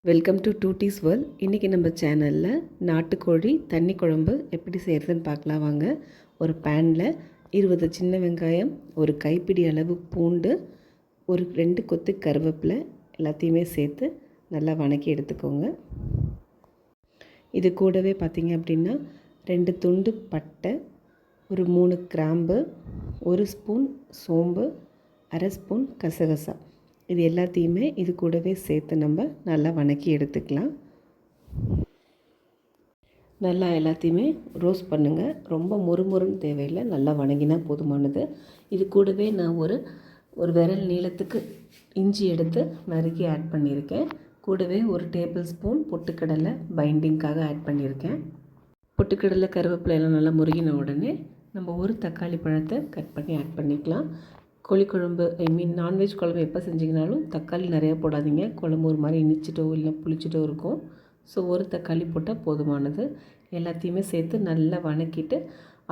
Welcome to duties world. இன்றைக்கி நம்ம சேனலில் நாட்டுக்கோழி தண்ணி குழம்பு எப்படி செய்கிறதுன்னு பார்க்கலாம் வாங்க. ஒரு பேனில் 20 சின்ன வெங்காயம், ஒரு கைப்பிடி அளவு பூண்டு, ஒரு 2 கொத்து கருவேப்பிலை எல்லாத்தையுமே சேர்த்து நல்லா வணக்கி எடுத்துக்கோங்க. இது கூடவே பார்த்திங்க அப்படின்னா 2 துண்டு பட்டை, ஒரு 3 கிராம்பு, 1 ஸ்பூன் சோம்பு, 1/2 ஸ்பூன் கசகசா, இது எல்லாத்தையுமே இது கூடவே சேர்த்து நம்ம நல்லா வணக்கி எடுத்துக்கலாம். நல்லா எல்லாத்தையுமே ரோஸ்ட் பண்ணுங்கள். ரொம்ப முறுமுறுன்னு தேவையில்லை, நல்லா வணங்கினா போதுமானது. இது கூடவே நான் ஒரு விரல் நீளத்துக்கு இஞ்சி எடுத்து நறுக்கி ஆட் பண்ணியிருக்கேன். கூடவே 1 டேபிள் ஸ்பூன் பொட்டுக்கடலை பைண்டிங்காக ஆட் பண்ணியிருக்கேன். பொட்டுக்கடலை கருவேப்பிலை எல்லாம் நல்லா முருகின உடனே நம்ம ஒரு தக்காளி பழத்தை கட் பண்ணி ஆட் பண்ணிக்கலாம். கோழிக்குழம்பு நான்வெஜ் குழம்பு எப்போ செஞ்சிங்கனாலும் தக்காளி நிறையா போடாதீங்க. குழம்பு ஒரு மாதிரி இனிச்சிட்டோ இல்லை புளிச்சிட்டோ இருக்கும். ஸோ ஒரு தக்காளி போட்டால் போதுமானது. எல்லாத்தையுமே சேர்த்து நல்லா வணக்கிட்டு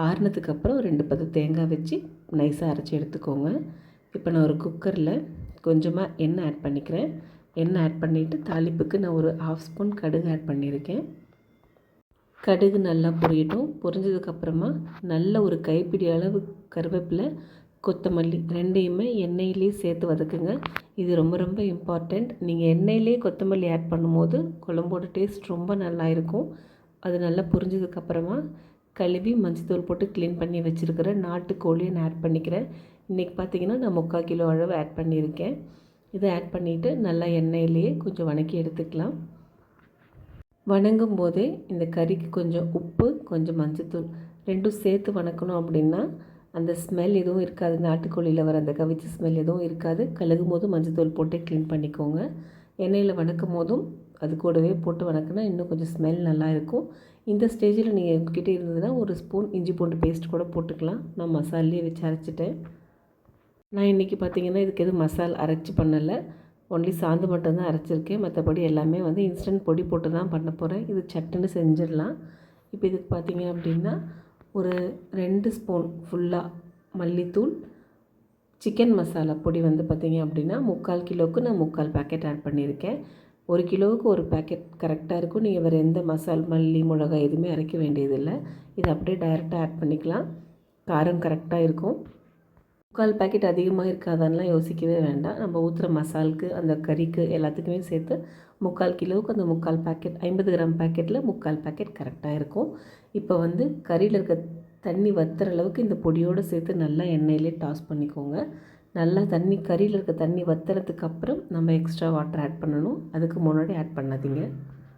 ஆறுனதுக்கப்புறம் 2 பத்து தேங்காய் வச்சு நைஸாக அரைச்சி எடுத்துக்கோங்க. இப்போ நான் ஒரு குக்கரில் கொஞ்சமாக எண்ணெய் ஆட் பண்ணிக்கிறேன். எண்ணெய் ஆட் பண்ணிவிட்டு தாளிப்புக்கு நான் ஒரு 1/2 ஸ்பூன் கடுகு ஆட் பண்ணியிருக்கேன். கடுகு நல்லா பொரியட்டும். பொரிஞ்சதுக்கப்புறமா நல்ல ஒரு கைப்பிடி அளவு கருவேப்பிலை, கொத்தமல்லி ரெண்டையுமே எண்ணெயிலே சேர்த்து வதக்குங்க. இது ரொம்ப ரொம்ப இம்பார்ட்டண்ட். நீங்கள் எண்ணெயிலே கொத்தமல்லி ஆட் பண்ணும்போது குழம்போட டேஸ்ட் ரொம்ப நல்லா இருக்கும். அது நல்லா பொரிஞ்சதுக்கப்புறமா கழுவி மஞ்சத்தூள் போட்டு க்ளீன் பண்ணி வச்சுருக்கிற நாட்டுக்கோழியை நான் ஆட் பண்ணிக்கிறேன். இன்றைக்கி பார்த்திங்கன்னா நான் 3/4 கிலோ அளவு ஆட் பண்ணியிருக்கேன். இதை ஆட் பண்ணிவிட்டு நல்லா எண்ணெயிலேயே கொஞ்சம் வணக்கி எடுத்துக்கலாம். வணங்கும் போதே இந்த கறிக்கு கொஞ்சம் உப்பு, கொஞ்சம் மஞ்சத்தூள் ரெண்டும் சேர்த்து வணக்கணும். அப்படின்னா அந்த ஸ்மெல் எதுவும் இருக்காது. நாட்டுக்கோழியில் வர அந்த கவிச்சி ஸ்மெல் எதுவும் இருக்காது. கழுகும் போதும் மஞ்சத்தூள் போட்டு க்ளீன் பண்ணிக்கோங்க. எண்ணெயில் வணக்கும் போதும் அது கூடவே போட்டு வணக்கினா இன்னும் கொஞ்சம் ஸ்மெல் நல்லா இருக்கும். இந்த ஸ்டேஜில் நீங்கள் உங்ககிட்ட இருந்ததுன்னா 1 ஸ்பூன் இஞ்சி பூண்டு பேஸ்ட் கூட போட்டுக்கலாம். நான் மசாலையே வச்சு அரைச்சிட்டேன். நான் இன்றைக்கி பார்த்திங்கன்னா இதுக்கு எதுவும் மசாலா அரைச்சி பண்ணலை. ஒன்லி சாந்து மட்டும்தான் அரைச்சிருக்கேன். மற்றபடி எல்லாமே இன்ஸ்டன்ட் பொடி போட்டு தான் பண்ண போகிறேன். இது சட்டுன்னு செஞ்சிடலாம். இப்போ இதுக்கு பார்த்திங்க அப்படின்னா ஒரு 2 ஸ்பூன் ஃபுல்லாக மல்லித்தூள், சிக்கன் மசாலா பொடி பார்த்திங்க அப்படின்னா 3/4 கிலோவுக்கு நான் 3/4 பேக்கெட் ஆட் பண்ணியிருக்கேன். 1 கிலோவுக்கு 1 பேக்கெட் கரெக்டாக இருக்கும். நீங்கள் வேறு எந்த மல்லி மிளகாய் எதுவுமே அரைக்க வேண்டியதில்லை. இதை அப்படியே டைரெக்டாக ஆட் பண்ணிக்கலாம். காரம் கரெக்டாக இருக்கும். 3/4 பேக்கெட் அதிகமாக இருக்காதான்லாம் யோசிக்கவே வேண்டாம். நம்ம ஊற்றுற மசாலுக்கு அந்த கறிக்கு எல்லாத்துக்குமே சேர்த்து 3/4 கிலோவுக்கு அந்த 3/4 பேக்கெட் 50 கிராம் பேக்கெட்டில் 3/4 பேக்கெட் கரெக்டாக இருக்கும். இப்போ கறியில் இருக்க தண்ணி வற்றுற அளவுக்கு இந்த பொடியோடு சேர்த்து நல்லா எண்ணெயிலே டாஸ் பண்ணிக்கோங்க. நல்லா கறியில் இருக்க தண்ணி வற்றுறதுக்கப்புறம் நம்ம எக்ஸ்ட்ரா வாட்டர் ஆட் பண்ணணும். அதுக்கு முன்னாடி ஆட் பண்ணாதீங்க.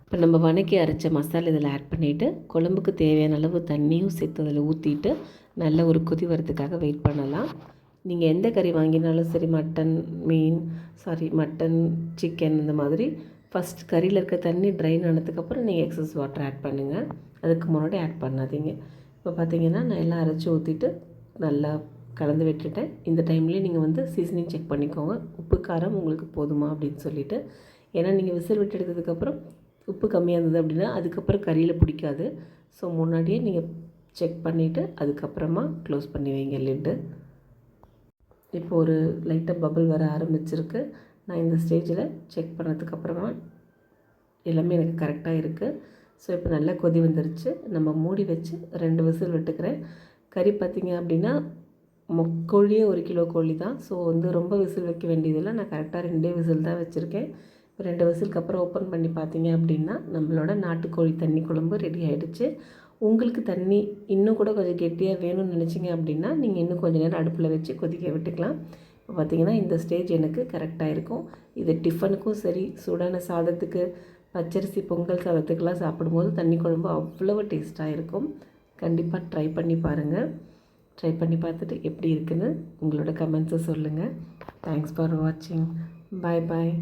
இப்போ நம்ம வணக்கி அரைச்ச மசாலா இதில் ஆட் பண்ணிவிட்டு குழம்புக்கு தேவையான அளவு தண்ணியும் சேர்த்து அதில் ஊற்றிட்டு நல்ல ஒரு கொதி வரதுக்காக வெயிட் பண்ணலாம். நீங்கள் எந்த கறி வாங்கினாலும் சரி, மட்டன், சிக்கன் இந்த மாதிரி ஃபஸ்ட் கறியில் இருக்க தண்ணி ட்ரைன் ஆனதுக்கப்புறம் நீங்கள் எக்ஸஸ் வாட்டர் ஆட் பண்ணுங்கள். அதுக்கு முன்னாடி ஆட் பண்ணாதீங்க. இப்போ பார்த்திங்கன்னா நான் எல்லாம் அரைச்சி ஊற்றிட்டு நல்லா கலந்து விட்டுட்டேன். இந்த டைம்லேயே நீங்கள் சீசனிங் செக் பண்ணிக்கோங்க. உப்பு காரம் உங்களுக்கு போதுமா அப்படின்னு சொல்லிவிட்டு. ஏன்னா நீங்கள் விசில் விட்டு எடுத்ததுக்கப்புறம் உப்பு கம்மியாக இருந்தது அப்படின்னா அதுக்கப்புறம் கறியில் பிடிக்காது. ஸோ முன்னாடியே நீங்கள் செக் பண்ணிவிட்டு அதுக்கப்புறமா க்ளோஸ் பண்ணி வைங்க லிட்டு. இப்போ ஒரு லைட்டாக பபிள் வர ஆரம்பிச்சிருக்கு. நான் இந்த ஸ்டேஜில் செக் பண்ணதுக்கப்புறமா எல்லாமே எனக்கு கரெக்டாக இருக்குது. ஸோ இப்போ நல்லா கொதி வந்துருச்சு. நம்ம மூடி வச்சு 2 விசில் விட்டுக்கிறேன். கறி பார்த்திங்க அப்படின்னா கோழியே 1 கிலோ கோழி தான். ஸோ ரொம்ப விசில் வைக்க வேண்டியதில்லை. நான் கரெக்டாக 2 விசில் தான் வச்சுருக்கேன். இப்போ 2 விசிலுக்கு அப்புறம் ஓப்பன் பண்ணி பார்த்தீங்க அப்படின்னா நம்மளோட நாட்டுக்கோழி தண்ணி குழம்பு ரெடி ஆகிடுச்சு. உங்களுக்கு தண்ணி இன்னும் கூட கொஞ்சம் கெட்டியாக வேணும்னு நினச்சிங்க அப்படின்னா நீங்கள் இன்னும் கொஞ்சம் நேரம் அடுப்பில் வச்சு கொதிக்க விட்டுக்கலாம். இப்போ பார்த்திங்கன்னா இந்த ஸ்டேஜ் எனக்கு கரெக்டாக இருக்கும். இது டிஃபனுக்கும் சரி, சூடான சாதத்துக்கு, பச்சரிசி பொங்கல் சாதத்துக்கெலாம் சாப்பிடும்போது தண்ணி குழம்பு அவ்வளோ டேஸ்ட்டாக இருக்கும். கண்டிப்பாக ட்ரை பண்ணி பாருங்கள். ட்ரை பண்ணி பார்த்துட்டு எப்படி இருக்குன்னு உங்களோட கமெண்ட்ஸை சொல்லுங்கள். தேங்க்ஸ் ஃபார் வாட்சிங். பாய் பாய்.